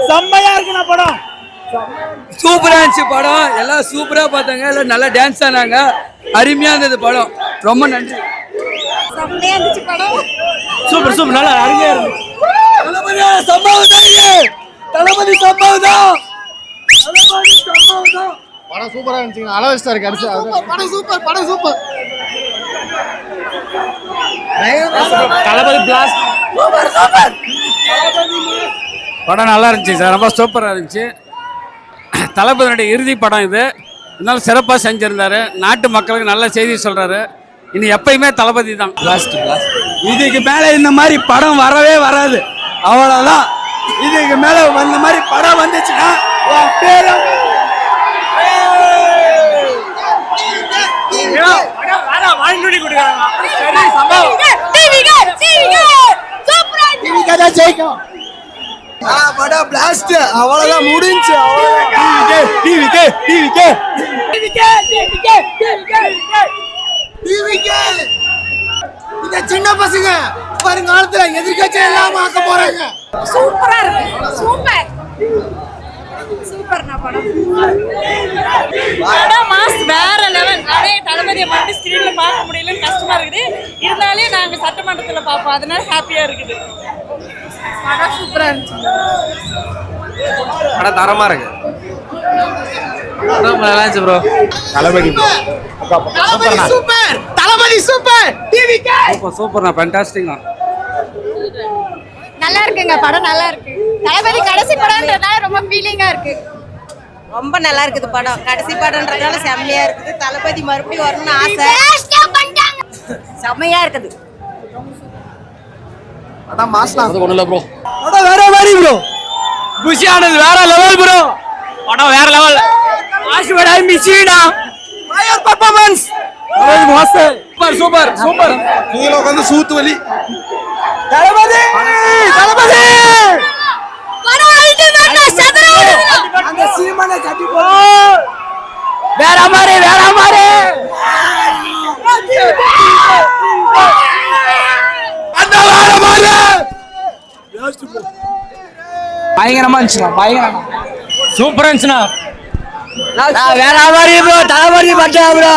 செம்மையா இருக்கு படம். சூப்பரா இருந்துச்சு படம். எல்லாம் சூப்பரா பார்த்தாங்க. எல்லாம் நல்லா டான்ஸ் ஆனாங்க. அருமையா இருந்தது படம். ரொம்ப நன்றி. செம்மையா இருந்துச்சு படம். சூப்பர் சூப்பர் நல்லா அருமையா இருந்துச்சு. தளபதி சம்பவம் தான். தளபதி சம்பவம் தான். படம் சூப்பரா இருந்துச்சுங்க. அளவஸ்டா இருக்கு. அடிச்சு படம் சூப்பர். படம் சூப்பர். தளபதி பிளாஸ்ட். Super super. படம் நல்லா இருந்துச்சு சார். ரொம்ப சூப்பராக இருந்துச்சு. தளபதியுடைய இறுதி படம் இது. இருந்தாலும் சிறப்பாக செஞ்சுருந்தாரு. நாட்டு மக்களுக்கு நல்ல செய்தி சொல்கிறாரு. இனி எப்பயுமே தளபதி தான். இதுக்கு மேலே இந்த மாதிரி படம் வரவே வராது. அவ்வளோதான். இதுக்கு மேலே இந்த மாதிரி படம் வந்துச்சுன்னா படம் பிளாஸ்ட். அவ்வளவுதான் முடிஞ்சு. இந்த சின்ன பசங்க வருங்காலத்துல எதிர்கட்சி எல்லாம் ஆக்க போறாங்க. சூப்பரா இருக்கு. சூப்பர் சூப்பர்னா படம். படம் மாஸ் வேற லெவல். அதே தளபதியை மட்டும் ஸ்கிரீன்ல பார்க்க முடியலன்னு கஷ்டமா இருக்குது. இருந்தாலே நாங்க சட்டமன்றத்துல பார்ப்போம். அதனால ஹாப்பியா இருக்குது. படம் சூப்பரா இருந்துச்சு. படம் தரமாக இருக்கு. படம் நல்லா இருந்துச்சு ப்ரோ. தளபதி சூப்பர். தளபதி சூப்பர். டிவிகே சூப்பர்ண்ணா. ஃபேண்டாஸ்டிக்ண்ணா. நல்லா இருக்குங்க. படம் நல்லா இருக்கு. தளபதி கடைசி படம்ன்றதால ரொம்ப ஃபீலிங்கா இருக்கு. ரொம்ப நல்லா இருக்குது படம். கடைசி படம்ன்றதால செம்மையா இருக்குது. தளபதி மறுபடியும் வரணும்னு ஆசை. செம்மையா இருக்குது. படம் மாஸ்லாம். அது ஒன்றும் இல்லை ப்ரோ. படம் வேற மாதிரி ப்ரோ. குஷியானது வேற லெவல் ப்ரோ. படம் வேற லெவல். ஆஷ்வடா மிஷினா fire performance. Super super super. கீழ உட்கார்ந்து சூத்து வலி. தளபதி தளபதி படம் அல்டிமேட்டா சதுரா அந்த சீமனை கட்டி போ. வேற மாதிரி வேற மாதிரி. அந்த வேற மாதிரி. பயங்கரமா இருந்துச்சுண்ணா. பயங்கரமா சூப்பரா இருந்துச்சுண்ணா. வேற மாதிரி ப்ரோ. தளபதி பட்டா ப்ரோ.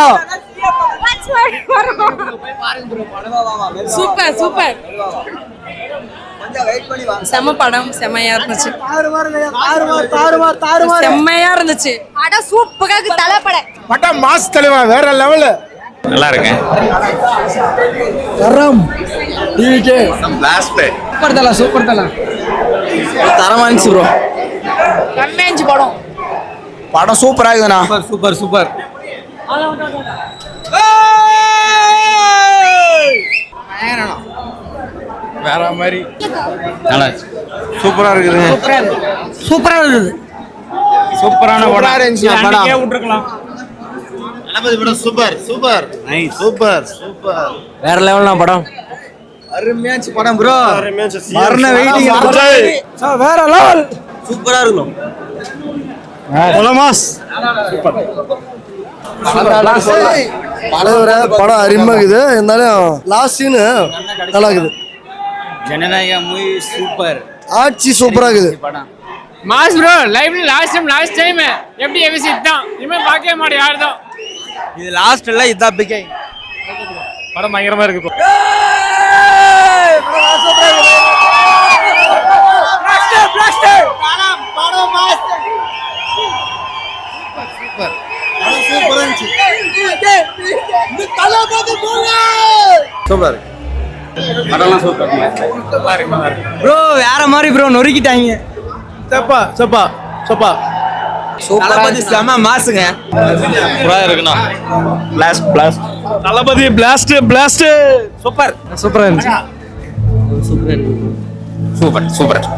Super super. செம்ம படம். செம்மையா இருந்துச்சு. செம்மையா இருந்துச்சு. படம் சூப்பரா இருக்கு. தலப்படம் படம் மாஸ் தலைவா வேற லெவல். நல்லா இருக்கேன். கரம் டிவிகே பிளாஸ்ட். சூப்பர் தல. சூப்பர் தல. தரமா இருந்துச்சு ப்ரோ. கம்மியாச்சு படம். படம் சூப்பரா இருக்குதுண்ணா. Super super. வேற மாதிரி. நல்லா சூப்பரா இருக்குது. சூப்பரா இருக்குது. சூப்பரான சூப்பரா இருந்துச்சு படம். விட்டுருக்கலாம். தளபதி படம் super super. Nice super super. வேற லெவல்னா படம். அருமையா இருந்துச்சு படம் ப்ரோ. மரண வெயிட்டிங். வேற லெவல். சூப்பரா இருக்கும். மாஸ். படம் அருமையா இருக்குது. இருந்தாலும் லாஸ்ட் சீன் நல்லா இருக்குது. ஜனநாயக மூவி சூப்பர். ஆட்சி சூப்பரா இருக்குது. Mass bro. லைவ்ல லாஸ்ட் டைம் எப்படி எவிசிட் தான். இனிமே பார்க்கவே மாட்டேன் யார் தான். இது லாஸ்ட் இல்ல. இதான் பிகை. படம் பயங்கரமா இருக்கு ப்ரோ. சூப்பர். படம்லாம் சூப்பர். ப்ரோ வேற மாதிரி ப்ரோ. நொறுக்கிட்டாங்க. சப்பா சப்பா சப்பா. தளபதி செம மாசுங்க. சூப்பரா இருக்குண்ணா. Blast blast. Thalapathy blast blast. Super சூப்பரா இருந்துச்சு. Super super.